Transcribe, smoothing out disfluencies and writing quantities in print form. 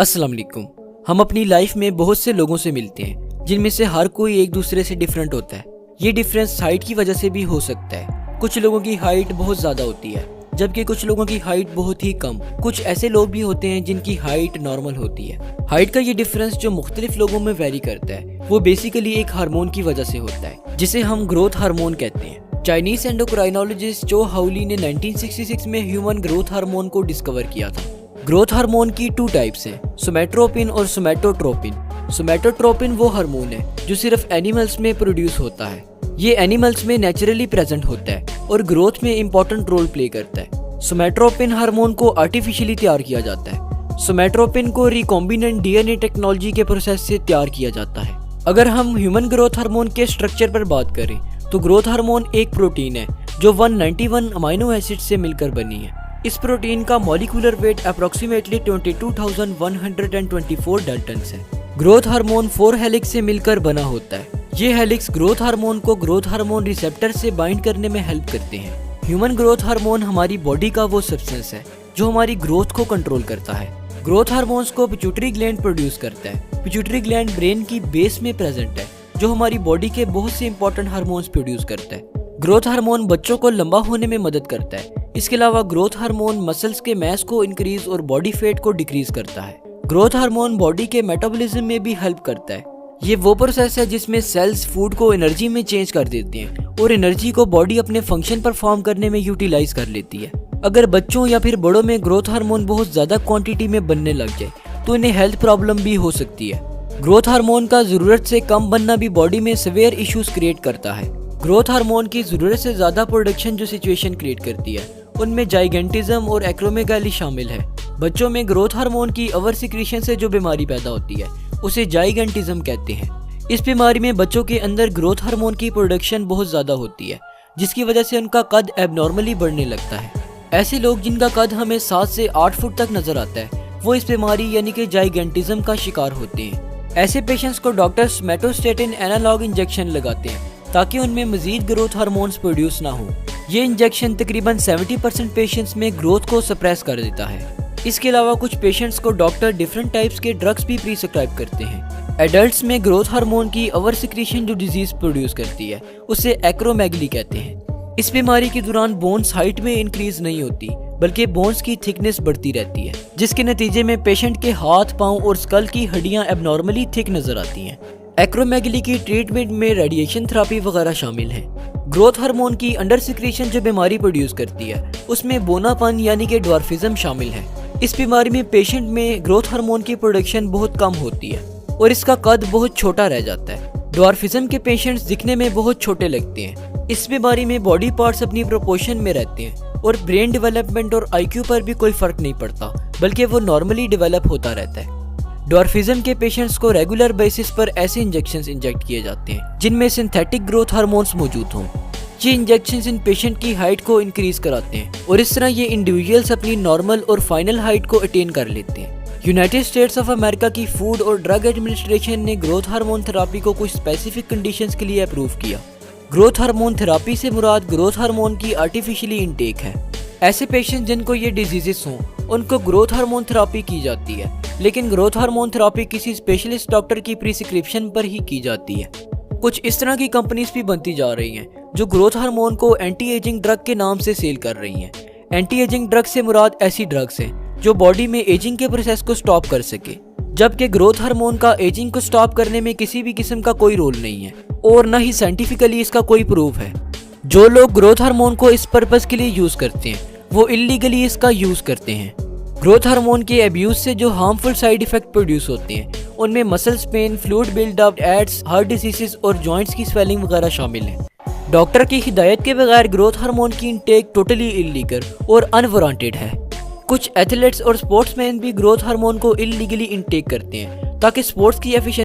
अस्सलाम वालेकुम। हम अपनी लाइफ में बहुत से लोगों से मिलते हैं जिनमें से हर कोई एक दूसरे से डिफरेंट होता है। ये डिफरेंस हाइट की वजह से भी हो सकता है। कुछ लोगों की हाइट बहुत ज़्यादा होती है जबकि कुछ लोगों की हाइट बहुत ही कम। कुछ ऐसे लोग भी होते हैं जिनकी हाइट नॉर्मल होती है। हाइट का ये डिफरेंस जो मुख्तलिफ लोगों में वेरी करता है वो बेसिकली एक हार्मोन की वजह से होता है जिसे हम ग्रोथ हार्मोन कहते हैं। चाइनीज एंडोक्राइनोलॉजिस्ट चो हाउली ने 1966 में ह्यूमन ग्रोथ हार्मोन को डिस्कवर किया था। ग्रोथ हार्मोन की 2 टाइप्स हैं, सोमैटोट्रोपिन और सोमैटोट्रोपिन। सोमैटोट्रोपिन वो हार्मोन है जो सिर्फ एनिमल्स में प्रोड्यूस होता है। ये एनिमल्स में नेचुरली प्रेजेंट होता है और ग्रोथ में इंपॉर्टेंट रोल प्ले करता है। सोमैटोट्रोपिन हार्मोन को आर्टिफिशियली तैयार किया जाता है। सोमैटोट्रोपिन को रिकॉम्बिनेंट डीएनए टेक्नोलॉजी के प्रोसेस से तैयार किया जाता है। अगर हम ह्यूमन ग्रोथ हार्मोन के स्ट्रक्चर पर बात करें तो ग्रोथ हार्मोन एक प्रोटीन है जो 191 अमाइनो एसिड से मिलकर बनी है। इस प्रोटीन का मॉलिक्यूलर वेट अप्रोक्सीमेटली 22,124 डाल्टन्स है। ग्रोथ हार्मोन 4 हेलिक्स से मिलकर बना होता है। ये हेलिक्स ग्रोथ हार्मोन को ग्रोथ हार्मोन रिसेप्टर से बाइंड करने में हेल्प करते हैं। ह्यूमन ग्रोथ हार्मोन हमारी बॉडी का वो सब्सटेंस है जो हमारी ग्रोथ को कंट्रोल करता है। ग्रोथ हार्मोन्स को पिट्यूटरी ग्लैंड प्रोड्यूस करता है। पिट्यूटरी ग्लैंड ब्रेन की बेस में प्रेजेंट है जो हमारी बॉडी के बहुत से इंपॉर्टेंट हार्मोन्स प्रोड्यूस करता है। ग्रोथ हार्मोन बच्चों को लंबा होने में मदद करता है। इसके अलावा ग्रोथ हार्मोन मसल्स के मास को इंक्रीज और बॉडी फैट को डिक्रीज करता है। ग्रोथ हार्मोन बॉडी के मेटाबॉलिज्म में भी हेल्प करता है। ये वो प्रोसेस है जिसमें सेल्स फूड को एनर्जी में चेंज कर देते हैं और एनर्जी को बॉडी अपने फंक्शन परफॉर्म करने में यूटिलाइज कर लेती है। अगर बच्चों या फिर बड़ों में ग्रोथ हार्मोन बहुत ज्यादा क्वांटिटी में बनने लग जाए तो इन्हें हेल्थ प्रॉब्लम भी हो सकती है। ग्रोथ हार्मोन का जरूरत से कम बनना भी बॉडी में सीवियर इश्यूज क्रिएट करता है। ग्रोथ हार्मोन की जरूरत से ज्यादा प्रोडक्शन जो सिचुएशन क्रिएट करती है उनमें जाइगेंटिज्म और एक्रोमेगाली शामिल है। बच्चों में ग्रोथ हार्मोन की ओवर सिक्रीशन से जो बीमारी पैदा होती है उसे जाइगेंटिज्म कहते हैं। इस बीमारी में बच्चों के अंदर ग्रोथ हार्मोन की प्रोडक्शन बहुत ज्यादा होती है जिसकी वजह से उनका कद एबनॉर्मली बढ़ने लगता है। ऐसे लोग जिनका कद हमें 7 से 8 फुट तक नजर आता है वो इस बीमारी यानी कि जाइगेंटिज्म का शिकार होते हैं। ऐसे पेशेंट्स को डॉक्टर सोमैटोस्टेटिन एनालॉग इंजेक्शन लगाते हैं ताकि उनमें मजीद ग्रोथ हार्मोन्स प्रोड्यूस ना हो। ये इंजेक्शन तकरीबन 70% पेशेंट्स में ग्रोथ को सप्रेस कर देता है। इसके अलावा कुछ पेशेंट्स को डॉक्टर डिफरेंट टाइप्स के ड्रग्स भी प्रिस्क्राइब करते हैं। एडल्ट्स में ग्रोथ हार्मोन की ओवर सिक्रीशन जो डिजीज प्रोड्यूस करती है उसे एक्रोमेगली कहते हैं। इस बीमारी के दौरान बोन्स हाइट में इंक्रीज नहीं होती बल्कि बोन्स की थिकनेस बढ़ती रहती है जिसके नतीजे में पेशेंट के हाथ, पाँव और स्कल की हड्डियां एबनॉर्मली थिक नजर आती हैं। एक्रोमेगली की ट्रीटमेंट में रेडिएशन थेरेपी वगैरह शामिल है। ग्रोथ हार्मोन की अंडर सिक्रीशन जो बीमारी प्रोड्यूस करती है उसमें बोनापन यानी कि ड्वार्फिज्म शामिल है। इस बीमारी में पेशेंट में ग्रोथ हार्मोन की प्रोडक्शन बहुत कम होती है और इसका कद बहुत छोटा रह जाता है। ड्वार्फिज्म के पेशेंट्स दिखने में बहुत छोटे लगते हैं। इस बीमारी में बॉडी पार्ट्स अपनी प्रोपोर्शन में रहते हैं और ब्रेन डेवलपमेंट और IQ पर भी कोई फर्क नहीं पड़ता बल्कि वो नॉर्मली डेवलप होता रहता है। ड्वार्फिज्म के पेशेंट्स को रेगुलर बेसिस पर ऐसे इंजेक्शंस इंजेक्ट किए जाते हैं जिनमें सिंथेटिक ग्रोथ हार्मोन्स मौजूद हों। ये इंजेक्शंस इन पेशेंट की हाइट को इंक्रीज कराते हैं और इस तरह ये इंडिविजुअल्स अपनी नॉर्मल और फाइनल हाइट को अटेन कर लेते हैं। यूनाइटेड स्टेट्स ऑफ अमेरिका की फूड और ड्रग एडमिनिस्ट्रेशन ने ग्रोथ हार्मोन थेरेपी को कुछ स्पेसिफिक कंडीशंस के लिए अप्रूव किया। ग्रोथ हार्मोन थेरेपी से मुराद ग्रोथ हार्मोन की आर्टिफिशियली इनटेक है। ऐसे पेशेंट जिनको ये डिजीजेस हों उनको ग्रोथ हार्मोन थेरेपी की जाती है, लेकिन ग्रोथ हार्मोन थेरेपी किसी स्पेशलिस्ट डॉक्टर की प्रिस्क्रिप्शन पर ही की जाती है। कुछ इस तरह की कंपनीज भी बनती जा रही हैं जो ग्रोथ हार्मोन को एंटी एजिंग ड्रग के नाम से सेल कर रही हैं। एंटी एजिंग ड्रग से मुराद ऐसी ड्रग्स हैं जो बॉडी में एजिंग के प्रोसेस को स्टॉप कर सके, जबकि ग्रोथ हार्मोन का एजिंग को स्टॉप करने में किसी भी किस्म का कोई रोल नहीं है और न ही साइंटिफिकली इसका कोई प्रूफ है। जो लोग ग्रोथ हार्मोन को इस पर्पस के लिए यूज करते हैं वो इलीगली इसका यूज करते हैं। ग्रोथ हार्मोन के अब्यूज से जो हार्मफुल साइड इफेक्ट प्रोड्यूस होते हैं उनमें muscles pain, fluid buildup, AIDS, heart diseases और जॉइंट्स की स्वेलिंग वगैरह शामिल हैं। डॉक्टर की हिदायत के बगैर ग्रोथ हार्मोन की इनटेक टोटली इलीगल और अनवांटेड है। कुछ एथलीट्स और स्पोर्ट्समैन भी ग्रोथ हार्मोन को इलीगली इनटेक करते हैं ताकि स्पोर्ट्स की एफिशिएंसी